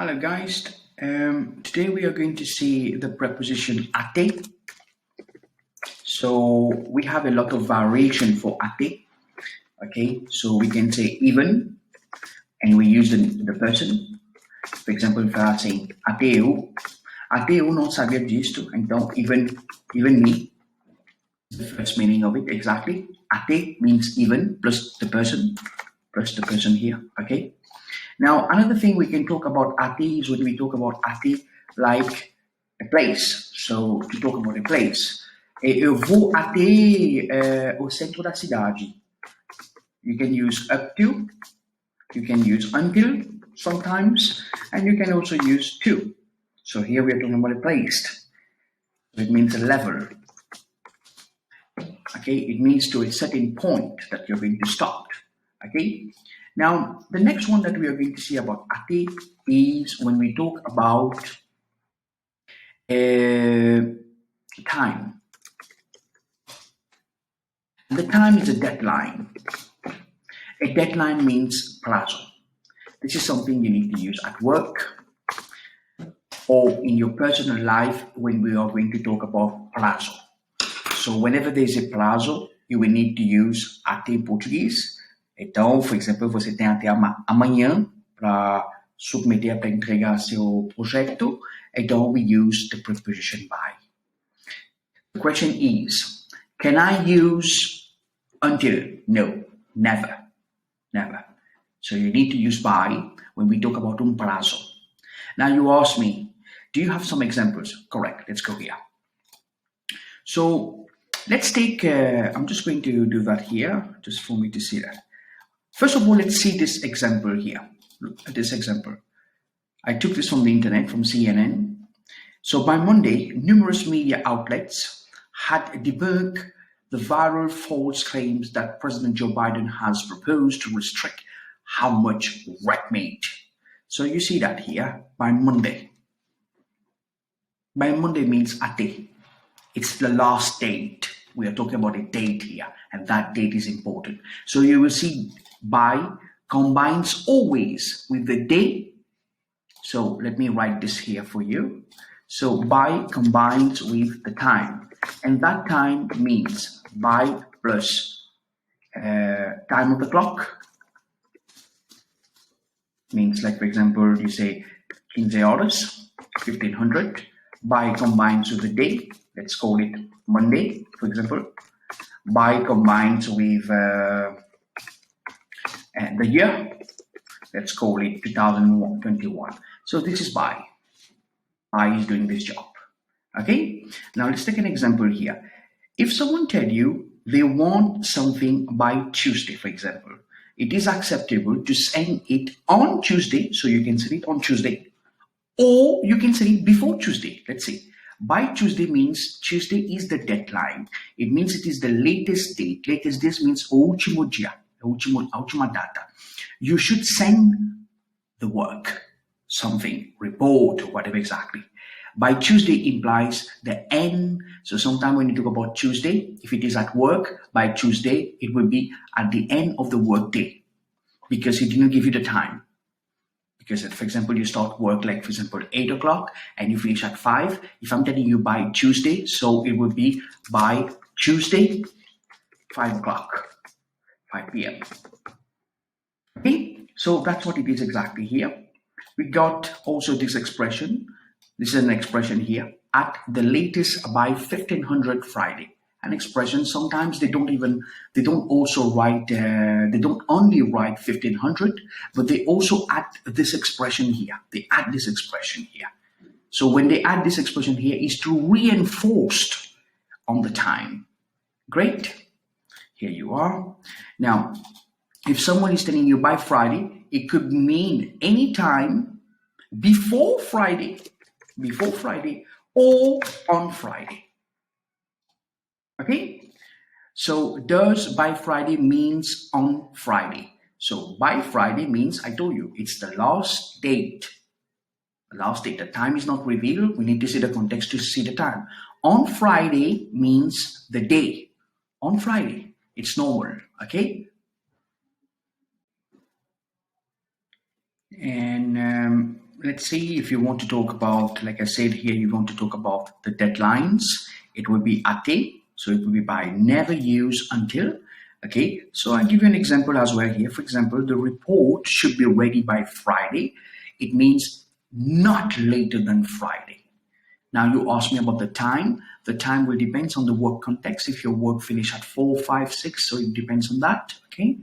Hello guys, today we are going to see the preposition ate. So we have a lot of variation for ate. Okay, so we can say even and we use the person. For example, if I say ateu não sabia disto, então even me, the first meaning of it exactly. Ate means even plus the person here, okay? Now, another thing we can talk about ate is when we talk about ate like a place. So, to talk about a place. Eu vou até o centro da cidade. You can use up to, you can use until sometimes, and you can also use to. So here we are talking about a place. So it means a level. Okay, it means to a certain point that you're going to start. Okay, now the next one that we are going to see about ate is when we talk about time. The time is a deadline. A deadline means prazo. This is something you need to use at work or in your personal life when we are going to talk about prazo. So whenever there's a prazo, you will need to use ate em português. Então, por exemplo, você tem até amanhã para submeter, para entregar seu projeto. Então, we use the preposition by. The question is, can I use until? No, never. Never. So you need to use by when we talk about prazo. Now you ask me, do you have some examples? Correct. Let's go here. So let's take, I'm just going to do that here, just for me to see that. First of all, let's see this example here. Look at this example. I took this from the internet, from CNN. So by Monday, numerous media outlets had debunked the viral false claims that President Joe Biden has proposed to restrict how much red meat. So you see that here, by Monday. By Monday means ate. It's the last date. We are talking about a date here, and that date is important. So you will see by combines always with the day. So let me write this here for you. So by combines with the time, and that time means by plus time of the clock. Means like, for example, you say 15 horas, 1500. By combines with the day, let's call it Monday, for example. By combines with the year, let's call it 2021. So this is by. By is doing this job. Okay, now let's take an example here. If someone tell you they want something by Tuesday, for example, it is acceptable to send it on Tuesday, so you can send it on Tuesday, or you can send it before Tuesday. Let's see. By Tuesday means Tuesday is the deadline. It means it is the latest date. Latest date means o último dia, a última data. You should send the work, something, report, or whatever exactly. By Tuesday implies the end. So sometimes when you talk about Tuesday, if it is at work, by Tuesday, it will be at the end of the work day because it didn't give you the time. Because, for example, you start work like, for example, 8 o'clock and you finish at 5. If I'm telling you by Tuesday, so it will be by Tuesday, 5 o'clock, 5 p.m. Okay, so that's what it is exactly here. We got also this expression. This is an expression here, at the latest by 1500 Friday. An expression, sometimes they don't also write, they don't only write 1500, but they also add this expression here. They add this expression here. So when they add this expression here is to reinforce on the time. Great. Here you are. Now, if someone is telling you by Friday, it could mean any time before Friday, or on Friday. Okay, so does by Friday means on Friday. So by Friday means, I told you, it's the last date. The last date, the time is not revealed. We need to see the context to see the time. On Friday means the day. On Friday, it's normal, okay? And let's see if you want to talk about, like I said here, you want to talk about the deadlines. It will be ate, so it will be by never use until. Okay, so I'll give you an example as well here. For example, the report should be ready by Friday. It means not later than Friday. Now you ask me about the time. The time will depend on the work context. If your work finish at 4, 5, 6, so it depends on that. Okay.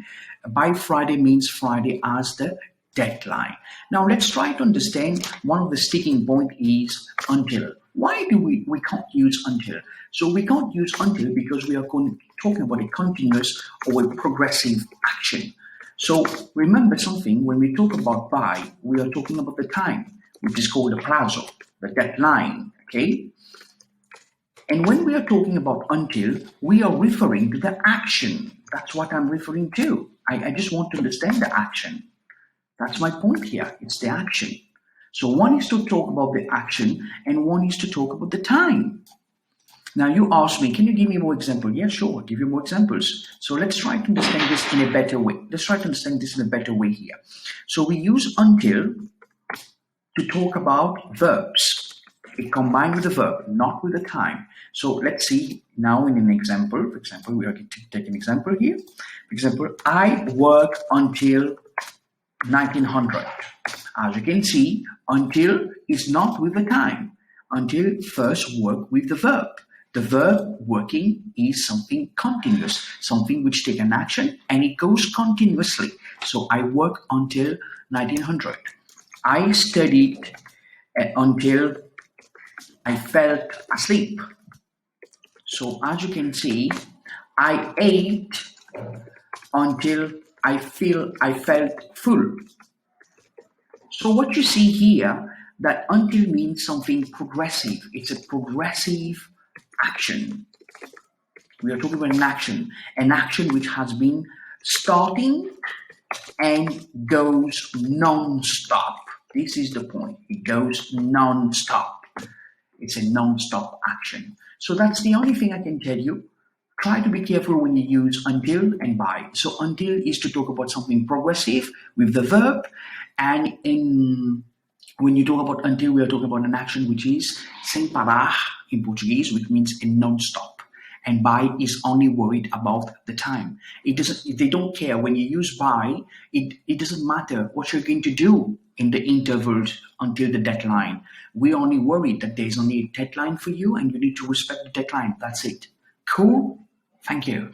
By Friday means Friday as the deadline. Now let's try to understand one of the sticking point is until. Why do we can't use until? So we can't use until because we are talking about a continuous or a progressive action. So remember something, when we talk about by, we are talking about the time, which is called the plazo, the deadline, okay? And when we are talking about until, we are referring to the action. That's what I'm referring to. I just want to understand the action. That's my point here. It's the action. So one is to talk about the action and one is to talk about the time. Now you ask me, can you give me more examples? Yeah, sure, I'll give you more examples. So let's try to understand this in a better way. Let's try to understand this in a better way here. So we use until to talk about verbs. It combined with the verb, not with the time. So let's see now in an example. For example, we are going to take an example here. For example, I work until 1900. As you can see, until is not with the time. Until first work with the verb. The verb working is something continuous, something which take an action and it goes continuously. So I work until 1900. I studied until I felt asleep. So as you can see, I ate until I felt full. So what you see here, that until means something progressive. It's a progressive action. We are talking about an action which has been starting and goes non-stop. This is the point. It goes non-stop. It's a non-stop action. So that's the only thing I can tell you. Try to be careful when you use until and by. So until is to talk about something progressive with the verb, and when you talk about until, we are talking about an action which is sem parar in Portuguese, which means a non-stop. And by is only worried about the time. It doesn't. They don't care when you use by. It doesn't matter what you're going to do in the intervals until the deadline. We're only worried that there's only a deadline for you, and you need to respect the deadline. That's it. Cool. Thank you.